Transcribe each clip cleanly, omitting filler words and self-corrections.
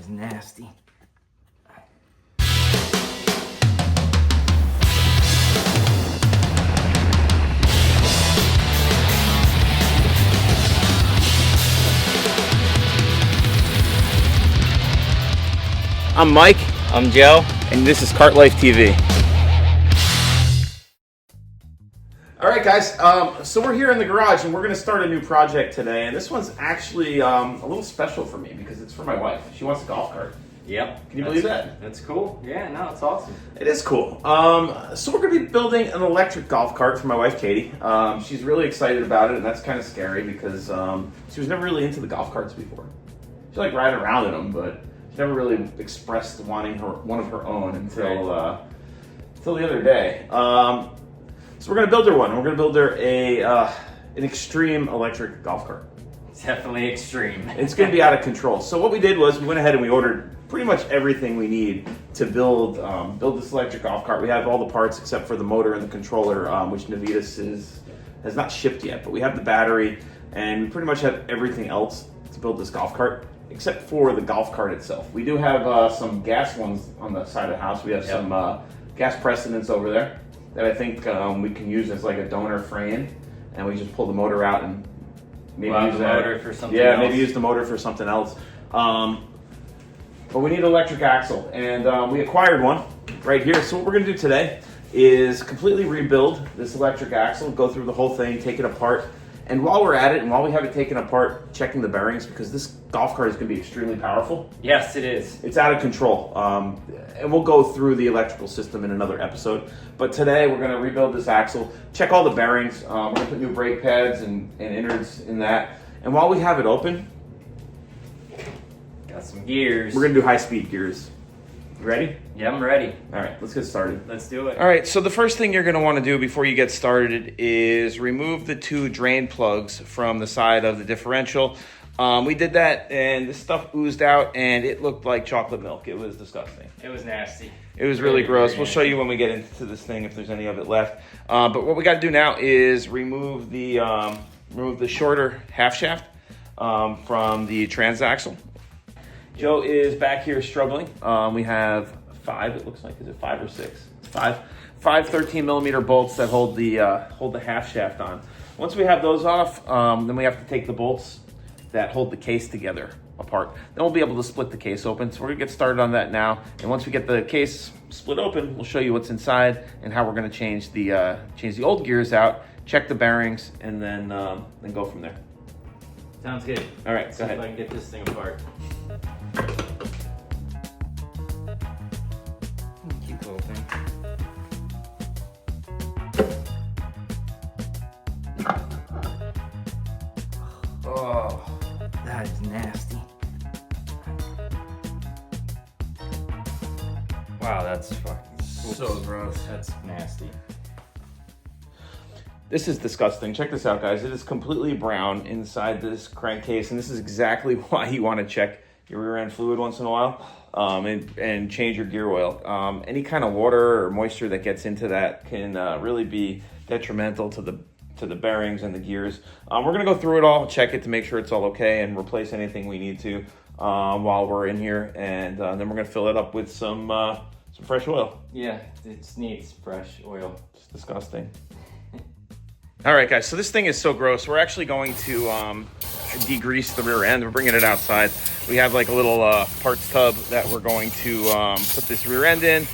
is nasty. I'm Mike. I'm Joe. And this is Kart Life TV. All right, guys. So we're here in the garage, and we're going to start a new project today. And this one's actually a little special for me because it's for my wife. She wants a golf cart. Yep. Can you believe that? That's cool. Yeah, no, it's awesome. It is cool. So we're going to be building an electric golf cart for my wife, Katie. She's really excited about it, and that's kind of scary because she was never really into the golf carts before. She liked riding around in them, but she never really expressed wanting one of her own until the other day. So we're going to build her one. We're going to build her an extreme electric golf cart. Definitely extreme. It's going to be out of control. So what we did was we went ahead and we ordered pretty much everything we need to build this electric golf cart. We have all the parts except for the motor and the controller, which Navitas has not shipped yet. But we have the battery, and we pretty much have everything else to build this golf cart, except for the golf cart itself. We do have some gas ones on the side of the house. We have some gas precedents over there that I think we can use as like a donor frame, and we just pull the motor out and maybe use the motor for something else. Maybe use the motor for something else. But we need an electric axle, and we acquired one right here. So what we're going to do today is completely rebuild this electric axle, go through the whole thing, take it apart. And while we're at it, and while we have it taken apart, checking the bearings, because this golf cart is going to be extremely powerful. Yes, it is. It's out of control. And we'll go through the electrical system in another episode. But today, we're going to rebuild this axle, check all the bearings. We're going to put new brake pads and innards in that. And while we have it open, got some gears. We're going to do high-speed gears. You ready? Yeah, I'm ready. All right, let's get started. Let's do it. All right, so the first thing you're going to want to do before you get started is remove the two drain plugs from the side of the differential. We did that, and this stuff oozed out, and it looked like chocolate milk. It was disgusting. It was nasty. It was really gross. We'll show you when we get into this thing if there's any of it left. But what we got to do now is remove the shorter half shaft from the Transaxle. Joe is back here struggling. We have 5, it looks like. Is it 5 or 6? It's 5 13mm bolts that hold the half shaft on. Once we have those off, then we have to take the bolts that hold the case together apart. Then we'll be able to split the case open. So we're gonna get started on that now. And once we get the case split open, we'll show you what's inside and how we're gonna change the old gears out, check the bearings, and then go from there. Sounds good. All right, go ahead. If I can get this thing apart. Cute little thing. Oh, that is nasty. Wow, that's fucking so gross. That's nasty. This is disgusting. Check this out, guys. It is completely brown inside this crankcase, and this is exactly why you want to check your rear end fluid once in a while and change your gear oil. Any kind of water or moisture that gets into that can really be detrimental to the bearings and the gears. We're going to go through it all, check it to make sure it's all okay, and replace anything we need to while we're in here, and then we're going to fill it up with some fresh oil. Yeah, it needs fresh oil. It's disgusting. All right, guys, so this thing is so gross. We're actually going to degrease the rear end. We're bringing it outside. We have like a little parts tub that we're going to put this rear end in,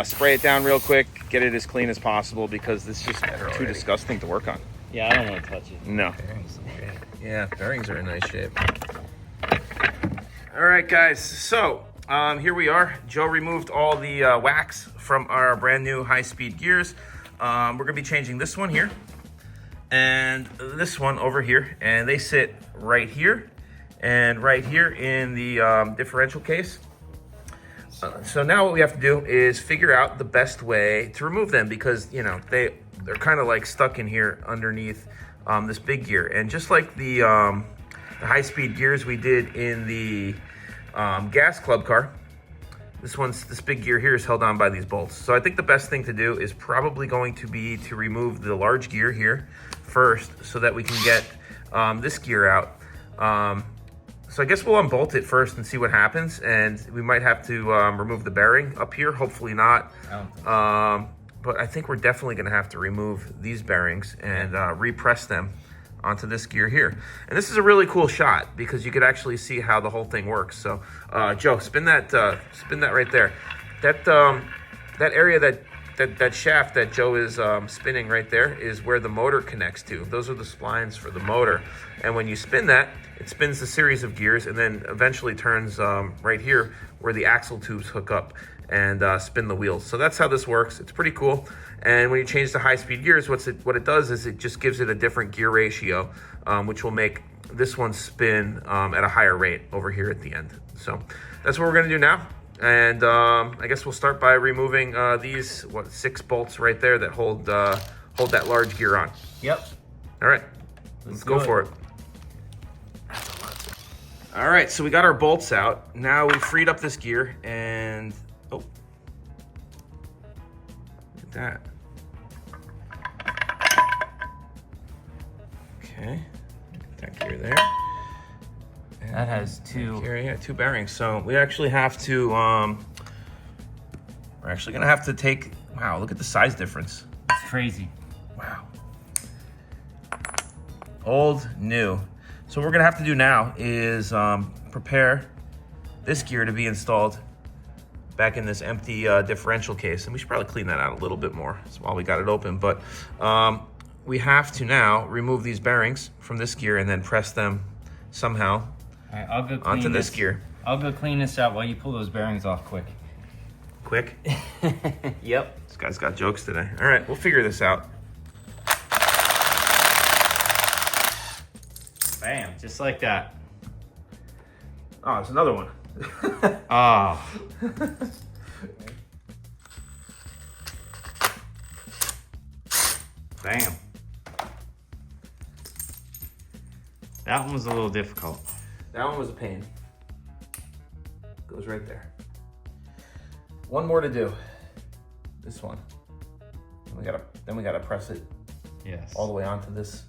spray it down real quick, get it as clean as possible because it's just too disgusting to work on. Yeah, I don't want to touch it. No. Bearings look great. Yeah, bearings are in nice shape. All right, guys, so here we are. Joe removed all the wax from our brand new high-speed gears. We're going to be changing this one here and this one over here, and they sit right here and right here in the differential case. So now what we have to do is figure out the best way to remove them because, you know, they're kind of like stuck in here underneath this big gear. And just like the high-speed gears we did in the gas club car, this big gear here is held on by these bolts. So I think the best thing to do is probably going to be to remove the large gear here first so that we can get this gear out. So I guess we'll unbolt it first and see what happens. And we might have to remove the bearing up here. Hopefully not. But I think we're definitely going to have to remove these bearings and repress them onto this gear here. And this is a really cool shot because you could actually see how the whole thing works. So Joe, spin that right there. That area that shaft that Joe is spinning right there is where the motor connects to. Those are the splines for the motor. And when you spin that, it spins a series of gears and then eventually turns right here where the axle tubes hook up and spin the wheels. So that's how this works. It's pretty cool. And when you change to high-speed gears, what it does is it just gives it a different gear ratio, which will make this one spin at a higher rate over here at the end. So that's what we're gonna do now. And I guess we'll start by removing these 6 bolts right there that hold that large gear on. Yep. All right, let's go for it. All right, so we got our bolts out. Now we freed up this gear and, oh, look at that. Okay, get that gear there. And that has 2. Here, yeah, 2 bearings. So we actually have to, we're actually gonna have to take, wow, look at the size difference. It's crazy. Wow. Old, new. So what we're gonna have to do now is prepare this gear to be installed back in this empty differential case. And we should probably clean that out a little bit more while we got it open. But we have to now remove these bearings from this gear and then press them somehow All right, I'll go clean onto this gear. I'll go clean this out while you pull those bearings off quick. Quick? Yep. This guy's got jokes today. All right, we'll figure this out. Bam, just like that. Oh, it's another one. Oh. Bam. That one was a little difficult. That one was a pain. Goes right there. One more to do. This one. Then we gotta press it Yes. all the way onto this.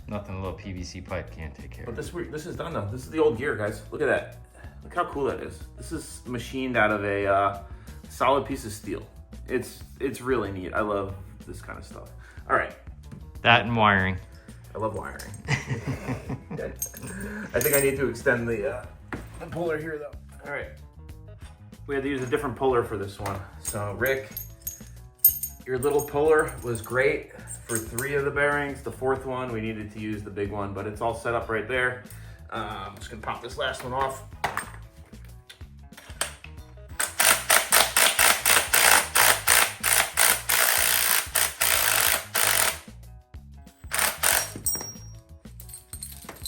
Nothing a little PVC pipe can't take care But of. this is done though. This is the old gear, guys. Look at that. Look how cool that is. This is machined out of a solid piece of steel. It's really neat. I love this kind of stuff. All right. That and wiring. I love wiring. I think I need to extend the puller here though. All right. We had to use a different puller for this one. So Rick, your little puller was great for 3 of the bearings. The 4th one, we needed to use the big one, but it's all set up right there. I'm just gonna pop this last one off.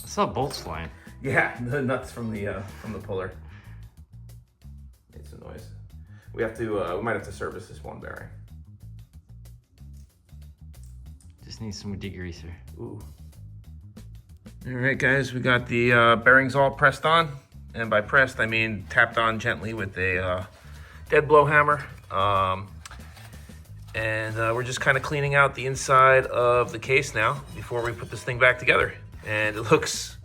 I saw bolts flying. Yeah, the nuts from the puller. Made some noise. We have to. We might have to service this one bearing. Just need some degreaser. Ooh. All right, guys, we got the bearings all pressed on, and by pressed I mean tapped on gently with a dead blow hammer. And we're just kind of cleaning out the inside of the case now before we put this thing back together. And it looks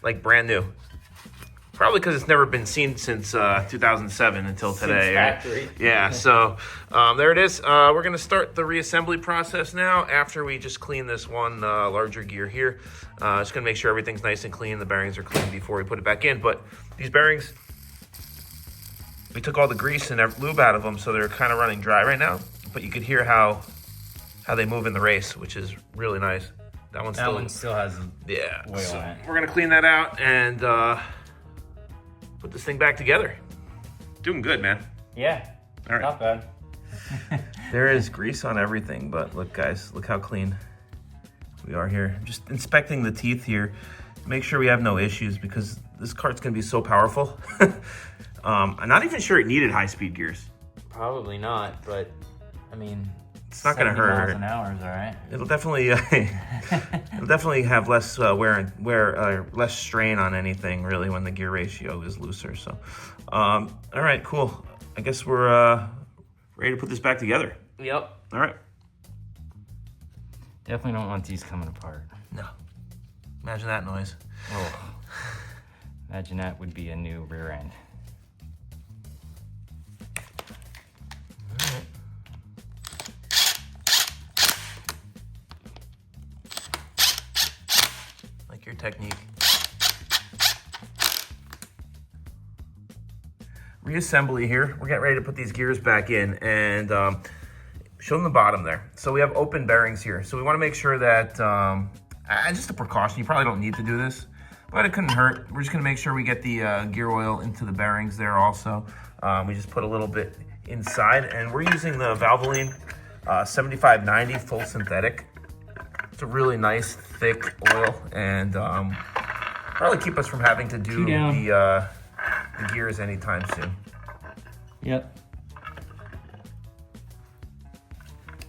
like brand new. Probably because it's never been seen since 2007 until today. Factory. Yeah, so there it is. We're gonna start the reassembly process now after we just clean this one larger gear here. Just gonna make sure everything's nice and clean, the bearings are clean before we put it back in. But these bearings, we took all the grease and lube out of them, so they're kind of running dry right now. But you could hear how they move in the race, which is really nice. That one still has oil so on it. we're gonna clean that out and put this thing back together. Doing good, man. Yeah, all right. Not bad. There is grease on everything, but look, guys, look how clean we are here. Just inspecting the teeth here to make sure we have no issues because this cart's gonna be so powerful. I'm not even sure it needed high-speed gears. Probably not, but I mean, it's not gonna hurt. Miles an hour is all right. It'll definitely, it'll definitely have less less strain on anything really when the gear ratio is looser. So, all right, cool. I guess we're ready to put this back together. Yep. All right. Definitely don't want these coming apart. No. Imagine that noise. Oh. Imagine that would be a new rear end. Like your technique. Reassembly here. We're getting ready to put these gears back in and show them the bottom there. So we have open bearings here. So we want to make sure that, just a precaution, you probably don't need to do this, but it couldn't hurt. We're just going to make sure we get the gear oil into the bearings there also. We just put a little bit inside, and we're using the Valvoline 7590 full synthetic. It's a really nice thick oil, and probably keep us from having to do the gears anytime soon. Yep.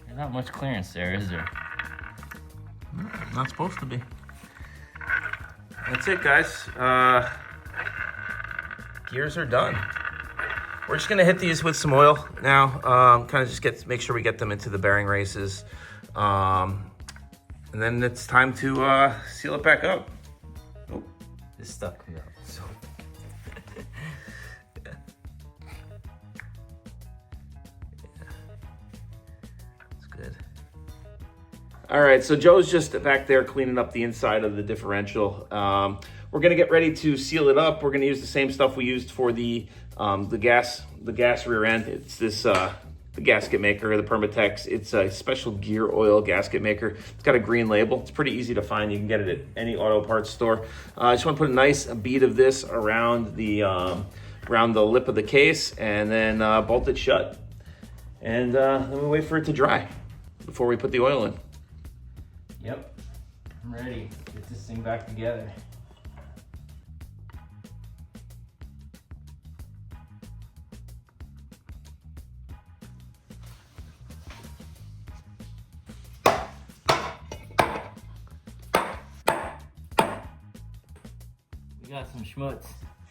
There's not much clearance there, is there? Not supposed to be. That's it, guys. Gears are done. We're just gonna hit these with some oil now. Kind of just make sure we get them into the bearing races. And then it's time to seal it back up. Oh, It's stuck. No. so. Yeah. It's good. All right, so Joe's just back there cleaning up the inside of the differential. We're gonna get ready to seal it up. We're gonna use the same stuff we used for the gas rear end. It's this the gasket maker, the Permatex. It's a special gear oil gasket maker. It's got a green label. It's pretty easy to find. You can get it at any auto parts store. I just want to put a nice bead of this around the lip of the case, and then bolt it shut. And then we wait for it to dry before we put the oil in. Yep. I'm ready. Get this thing back together. We got some schmutz.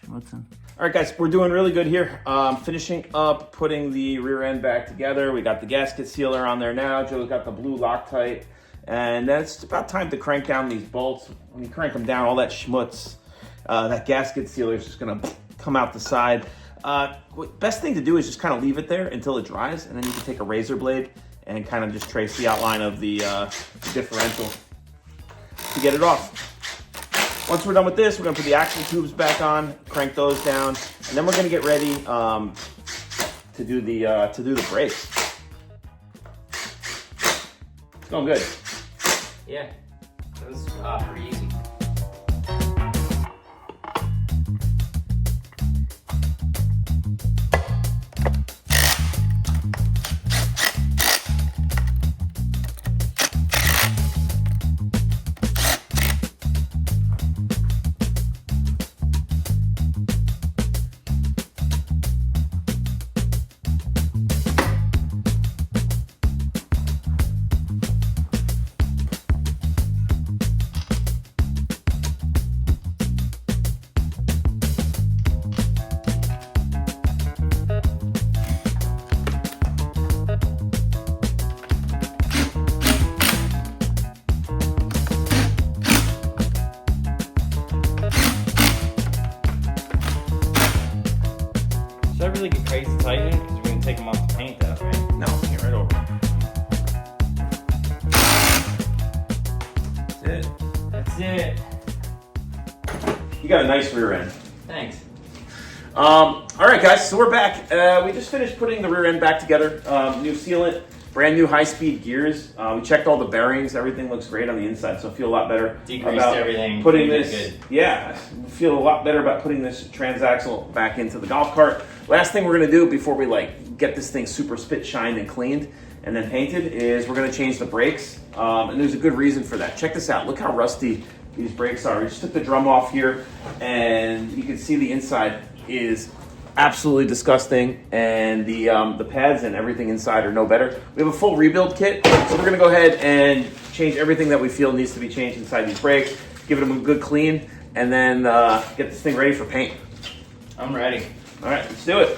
All right, guys, we're doing really good here. Finishing up putting the rear end back together. We got the gasket sealer on there now. Joe's got the blue Loctite. And then it's about time to crank down these bolts. When you crank them down, all that schmutz, that gasket sealer is just gonna come out the side. Best thing to do is just kind of leave it there until it dries, and then you can take a razor blade and kind of just trace the outline of the differential to get it off. Once we're done with this, we're gonna put the axle tubes back on, crank those down, and then we're gonna get ready to do the brakes. It's going good. Yeah. That was pretty easy. Should I really get crazy tightening? Because we're going to take them off the paint out, right? No, get right over. That's it. That's it. You got a nice rear end. Thanks. All right, guys, so we're back. We just finished putting the rear end back together. New sealant, brand new high-speed gears. We checked all the bearings. Everything looks great on the inside, so I feel a lot better Decreased about everything. putting Made it this. good. Yeah, I feel a lot better about putting this Transaxle back into the golf cart. Last thing we're gonna do before we get this thing super spit shined and cleaned and then painted is we're gonna change the brakes. And there's a good reason for that. Check this out. Look how rusty these brakes are. We just took the drum off here, and you can see the inside is absolutely disgusting, and the pads and everything inside are no better. We have a full rebuild kit, so we're gonna go ahead and change everything that we feel needs to be changed inside these brakes, give them a good clean, and then get this thing ready for paint. I'm ready. All right, let's do it.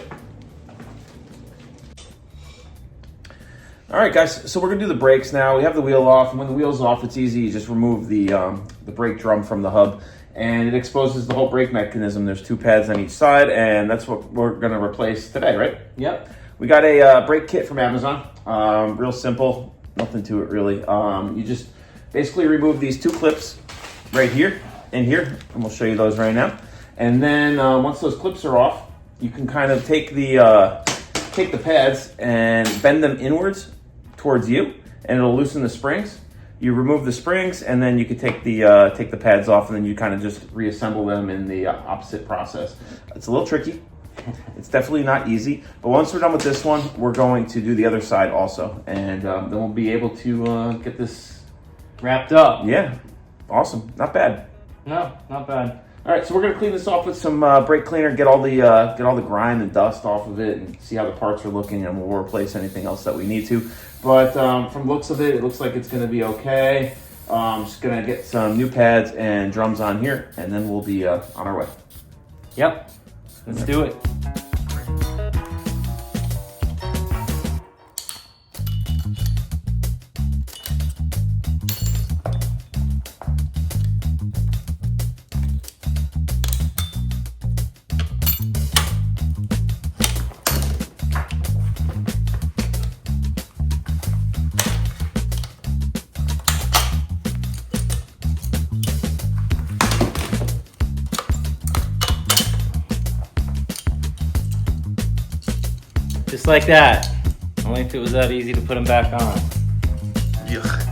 All right, guys, so we're gonna do the brakes now. We have the wheel off, and when the wheel's off, it's easy. You just remove the brake drum from the hub, and it exposes the whole brake mechanism. There's 2 pads on each side, and that's what we're gonna replace today, right? Yep. We got a brake kit from Amazon. Real simple, nothing to it really. You just basically remove these 2 clips right here and here, and we'll show you those right now. And then once those clips are off, you can kind of take the pads and bend them inwards towards you, and it'll loosen the springs. You remove the springs, and then you can take the pads off, and then you kind of just reassemble them in the opposite process. It's a little tricky. It's definitely not easy, but once we're done with this one, we're going to do the other side also, and then we'll be able to get this Wrapped up. Yeah, awesome. Not bad. No, not bad. All right, so we're gonna clean this off with some brake cleaner, get all the grime and dust off of it, and see how the parts are looking, and we'll replace anything else that we need to. But from looks of it, it looks like it's gonna be okay. Just gonna get some new pads and drums on here, and then we'll be on our way. Yep. Let's do it. Just like that. Only if it was that easy to put them back on. Yuck.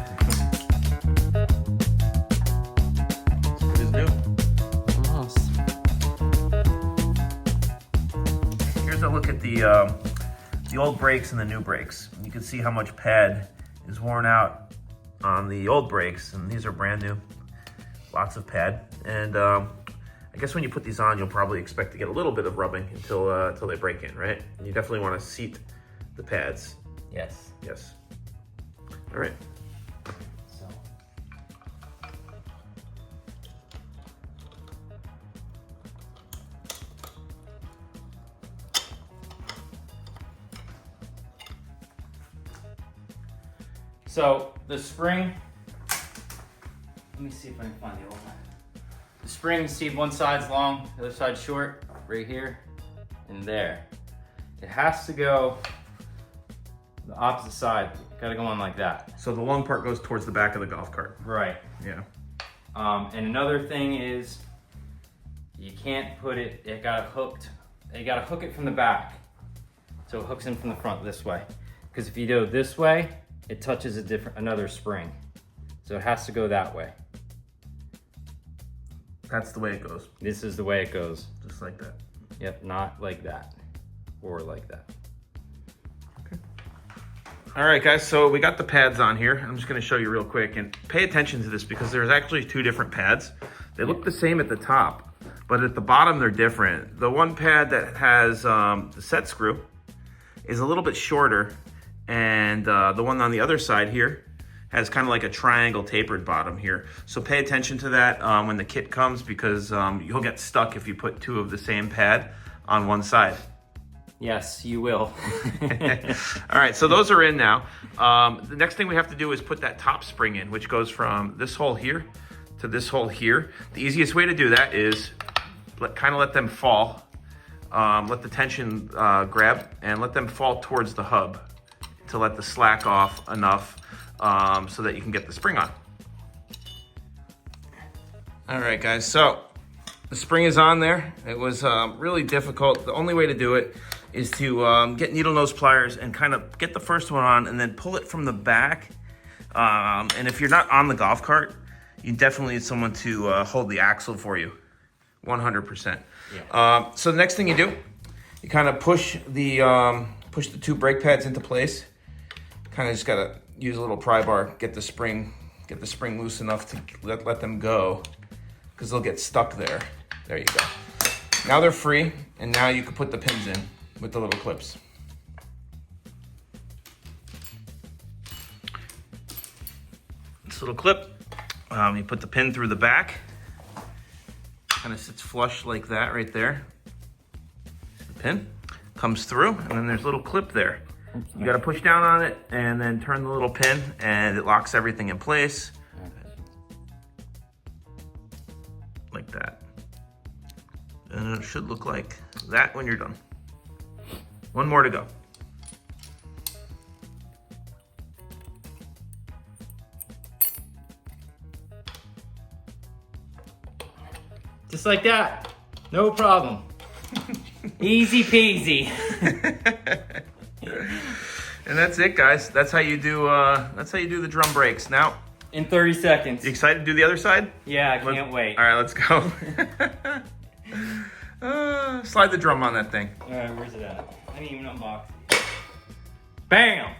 It is new. Almost. Here's a look at the old brakes and the new brakes. You can see how much pad is worn out on the old brakes, and these are brand new. Lots of pad, and I guess when you put these on, you'll probably expect to get a little bit of rubbing until they break in, right? And you definitely want to seat the pads. Yes. Yes. All right. So the spring, let me see if I can find the old one. The spring, see one side's long, the other side's short, right here and there. It has to go the opposite side. Gotta go on like that. So the long part goes towards the back of the golf cart. Right. Yeah. And another thing is you can't put it, you gotta hook it from the back. So it hooks in from the front this way. Because if you go this way, it touches another spring. So it has to go that way. That's the way it goes. This is the way it goes. Just like that. Yep, not like that or like that. Okay. All right, guys, so we got the pads on here. I'm just gonna show you real quick, and pay attention to this because there's actually 2 different pads. They look the same at the top, but at the bottom they're different. The one pad that has the set screw is a little bit shorter, and the one on the other side here has kind of like a triangle tapered bottom here. So pay attention to that when the kit comes, because you'll get stuck if you put 2 of the same pad on one side. Yes, you will. All right, so those are in now. The next thing we have to do is put that top spring in, which goes from this hole here to this hole here. The easiest way to do that is kind of let them fall. Let the tension grab and let them fall towards the hub to let the slack off enough so that you can get the spring on. All right, guys, so the spring is on there. It was really difficult. The only way to do it is to get needle nose pliers and kind of get the first one on and then pull it from the back. And if you're not on the golf cart, you definitely need someone to hold the axle for you, 100%. Yeah. So the next thing you do, you kind of push the 2 brake pads into place. Kind of just gotta use a little pry bar, get the spring loose enough to let them go, because they'll get stuck there. There you go. Now they're free, and now you can put the pins in with the little clips. This little clip, you put the pin through the back. Kind of sits flush like that right there. The pin comes through, and then there's a little clip there. You got to push down on it and then turn the little pin, and it locks everything in place. Like that. And it should look like that when you're done. One more to go. Just like that. No problem. Easy peasy. And that's it, guys. That's how you do the drum brakes. Now, In 30 seconds. you excited to do the other side? Yeah, I can't wait. All right, let's go. Slide the drum on that thing. All right, where's it at? I didn't even unbox it. Bam!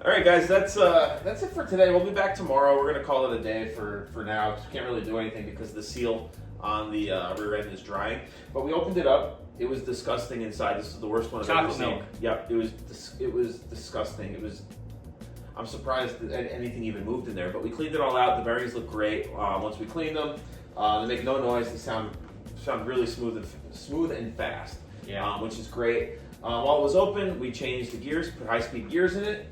All right, guys, that's it for today. We'll be back tomorrow. We're gonna call it a day for now. Just can't really do anything because the seal on the rear end is drying. But we opened it up. It was disgusting inside. This is the worst one I've ever seen. Milk. Yep, it was disgusting. I'm surprised that anything even moved in there. But we cleaned it all out. The bearings look great. Once we cleaned them, they make no noise. They sound really smooth and fast. Yeah. Which is great. While it was open, we changed the gears, put high-speed gears in it.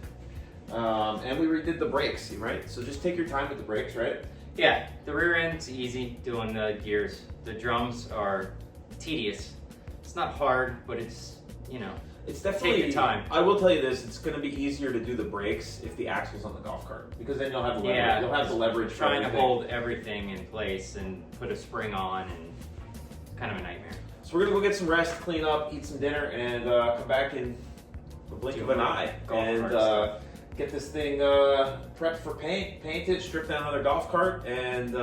And we redid the brakes, right? So just take your time with the brakes, right? Yeah, the rear end's easy doing the gears. The drums are tedious. It's not hard, but it's, It's definitely take the time. I will tell you this: it's going to be easier to do the brakes if the axle's on the golf cart, because then you'll have the leverage. Yeah, You'll have the leverage. for trying to everything. hold everything in place and put a spring on, and it's kind of a nightmare. So we're gonna go get some rest, clean up, eat some dinner, and come back in the blink of an eye and get this thing prepped for paint, it, strip down another golf cart, and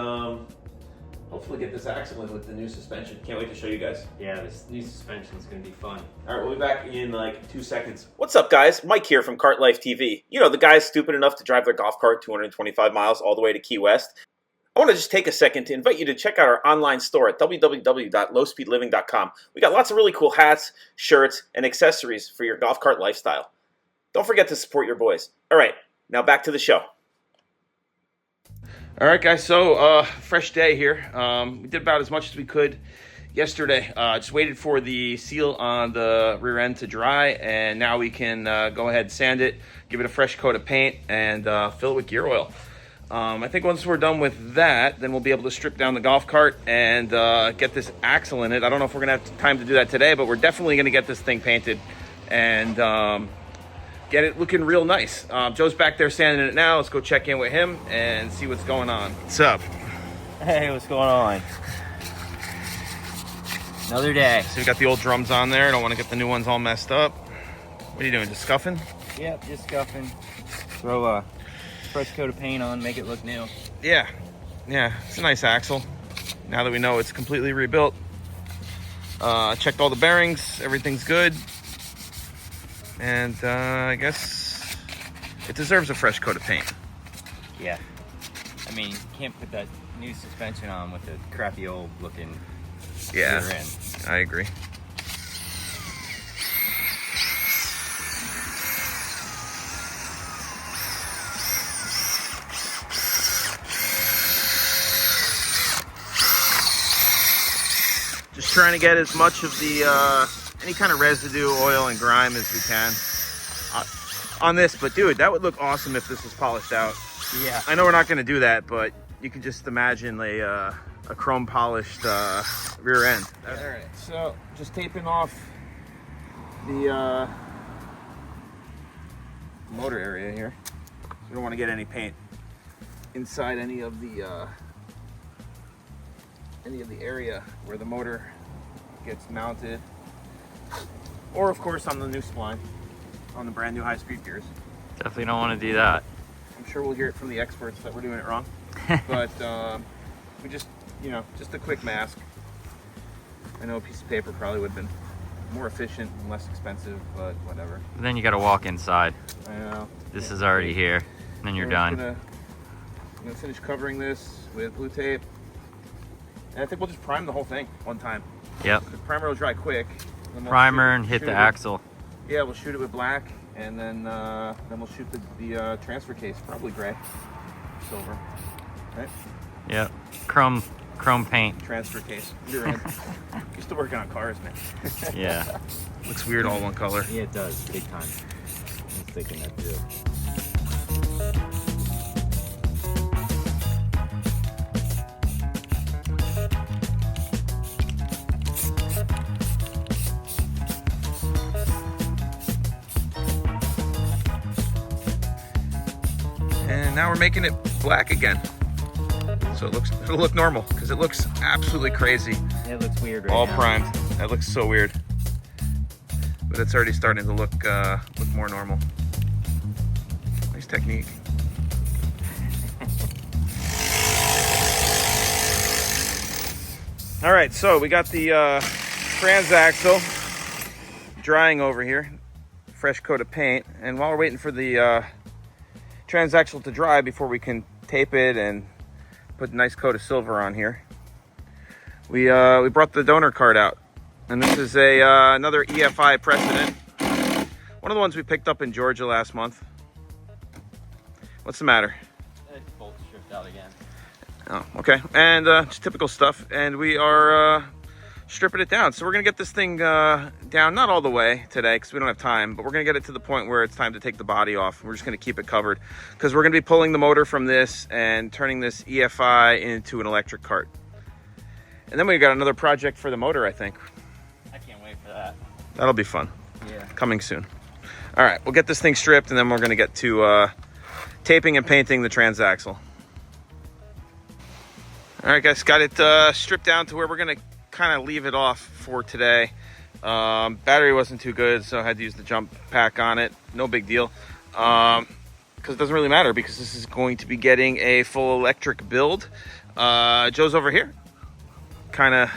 hopefully get this axle in with the new suspension. Can't wait to show you guys. Yeah, this new suspension is going to be fun. All right, we'll be back in like 2 seconds. What's up, guys? Mike here from Kart Life TV. You know, the guys stupid enough to drive their golf cart 225 miles all the way to Key West. I want to just take a second to invite you to check out our online store at www.lowspeedliving.com. We got lots of really cool hats, shirts, and accessories for your golf cart lifestyle. Don't forget to support your boys. All right, now back to the show. All right, guys, so fresh day here. We did about as much as we could yesterday. Just waited for the seal on the rear end to dry, and now we can go ahead and sand it, give it a fresh coat of paint, and fill it with gear oil. I think once we're done with that, then we'll be able to strip down the golf cart and get this axle in it. I don't know if we're going to have time to do that today, but we're definitely going to get this thing painted and get it looking real nice. Joe's back there sanding it now. Let's go check in with him and see what's going on. What's up? Hey, what's going on? Another day. So we got the old drums on there. I don't want to get the new ones all messed up. What are you doing, just scuffing? Yep, just scuffing. Throw a fresh coat of paint on, make it look new. Yeah, it's a nice axle. Now that we know it's completely rebuilt. Checked all the bearings, everything's good. And I guess it deserves a fresh coat of paint. Yeah. I mean, you can't put that new suspension on with the crappy old looking rear end. I agree. Just trying to get as much of the any kind of residue, oil, and grime as we can on this. But dude, that would look awesome if this was polished out. Yeah. I know we're not going to do that, but you can just imagine a chrome polished rear end. All right, so just taping off the motor area here. So we don't want to get any paint inside any of the area where the motor gets mounted, or of course on the new spline on the brand new high-speed gears. Definitely don't want to do that. I'm sure we'll hear it from the experts that we're doing it wrong. But we just a quick mask. I know a piece of paper probably would have been more efficient and less expensive, but whatever. Then you got to walk inside. I know. This is already here, and then you're done. I'm gonna finish covering this with blue tape, and I think we'll just prime the whole thing one time. Yep. The primer will dry quick. Primer and hit the axle. Yeah, we'll shoot it with black, and then we'll shoot the transfer case, probably gray. silver, right? Yep. Chrome paint. Transfer case. You're in. Used to working on cars, man. Yeah. Looks weird all one color. Yeah, it does. Big time. I'm thinking that too. And now we're making it black again. So it'll look normal, because it looks absolutely crazy. Yeah, it looks weird right All now. primed. That looks so weird. But it's already starting to look more normal. Nice technique. All right, so we got the Transaxle drying over here. Fresh coat of paint. And while we're waiting for the Transaxle to dry before we can tape it and put a nice coat of silver on here, we brought the donor card out. And this is another EFI precedent. One of the ones we picked up in Georgia last month. What's the matter? Bolt stripped out again. Oh, okay. And just typical stuff. And we are stripping it down. So we're going to get this thing down, not all the way today because we don't have time, but we're going to get it to the point where it's time to take the body off. We're just going to keep it covered because we're going to be pulling the motor from this and turning this EFI into an electric cart. And then we got another project for the motor, I think. I can't wait for that. That'll be fun. Yeah. Coming soon. All right, we'll get this thing stripped and then we're going to get to taping and painting the Transaxle. All right, guys, got it stripped down to where we're going to kind of leave it off for today. Battery wasn't too good, so I had to use the jump pack on it. No big deal, because it doesn't really matter because this is going to be getting a full electric build. Joe's over here, kind of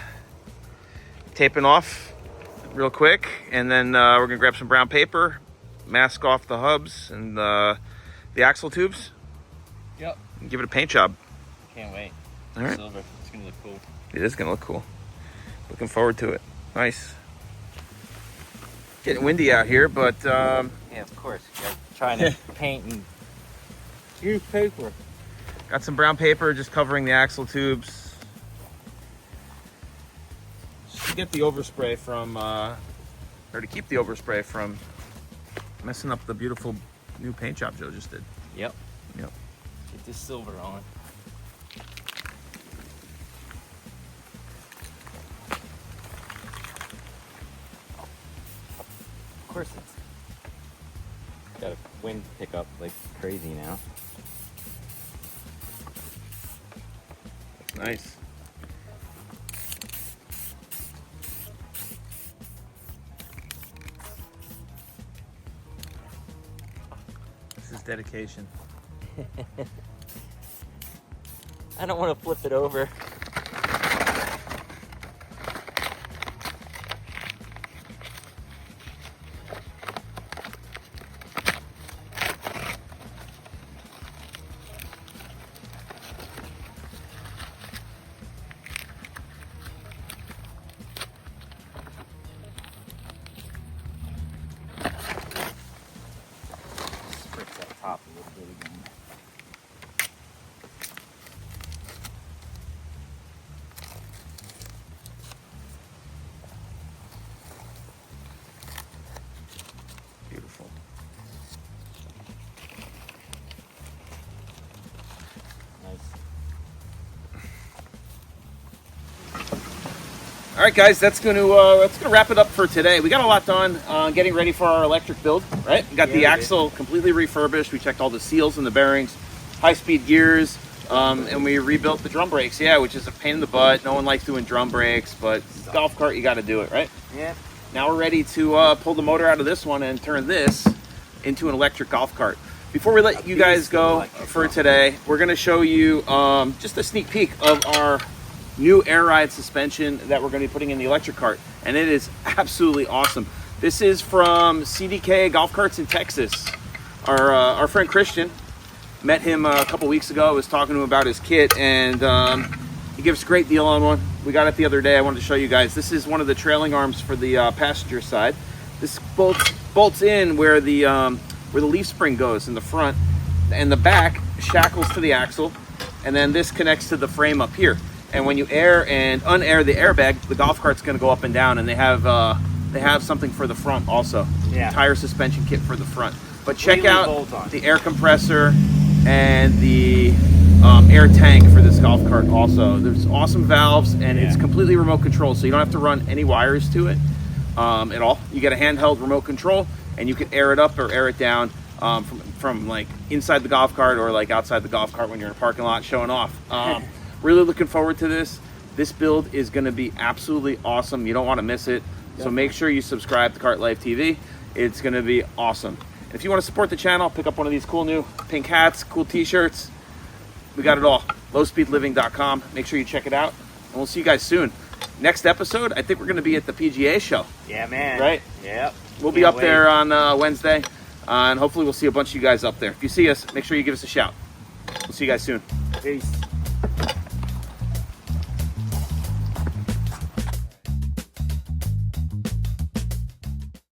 taping off real quick, and then we're gonna grab some brown paper, mask off the hubs and the axle tubes. Yep. And give it a paint job. Can't wait. All right. Silver. It's gonna look cool. It is gonna look cool. Looking forward to it. Nice. Getting windy out here, but Yeah, of course. You're trying to paint and use paper. got some brown paper just covering the axle tubes. Just to get the overspray from, or to keep the overspray from messing up the beautiful new paint job Joe just did. Yep. Yep. Get this silver on. Of course it's got a wind pickup like crazy now. Nice. This is dedication. I don't want to flip it over. Spritz that top a little bit again. Beautiful. Nice. All right, guys, that's going to wrap it up for today. We got a lot done getting ready for our electric build, right? We got the axle completely refurbished. We checked all the seals and the bearings, high-speed gears, and we rebuilt the drum brakes, which is a pain in the butt. No one likes doing drum brakes, but golf cart, you got to do it, right? Yeah. Now we're ready to pull the motor out of this one and turn this into an electric golf cart. Before we let you guys go for today, we're going to show you just a sneak peek of our new air ride suspension that we're going to be putting in the electric cart, and it is absolutely awesome. This is from CDK Golf Carts in Texas. Our friend Christian, met him a couple weeks ago. I was talking to him about his kit, and he gave us a great deal on one. We got it the other day. I wanted to show you guys. This is one of the trailing arms for the passenger side. This bolts in where the leaf spring goes in the front, and the back shackles to the axle, and then this connects to the frame up here. And when you air and unair the airbag, the golf cart's going to go up and down, and they have something for the front also. Yeah. Tire suspension kit for the front. But check Completely out bolt-on. the air compressor and the air tank for this golf cart also. There's awesome valves, and it's completely remote control, so you don't have to run any wires to it at all. You get a handheld remote control, and you can air it up or air it down from like inside the golf cart or like outside the golf cart when you're in a parking lot showing off. Really looking forward to this. This build is going to be absolutely awesome. You don't want to miss it. So make sure you subscribe to Kart Life TV. It's going to be awesome. If you want to support the channel, pick up one of these cool new pink hats, cool t-shirts. We got it all. lowspeedliving.com. Make sure you check it out. And we'll see you guys soon. Next episode, I think we're going to be at the PGA Show. Yeah, man. Right? Yep. We'll be up there on Wednesday. And hopefully we'll see a bunch of you guys up there. If you see us, make sure you give us a shout. We'll see you guys soon. Peace.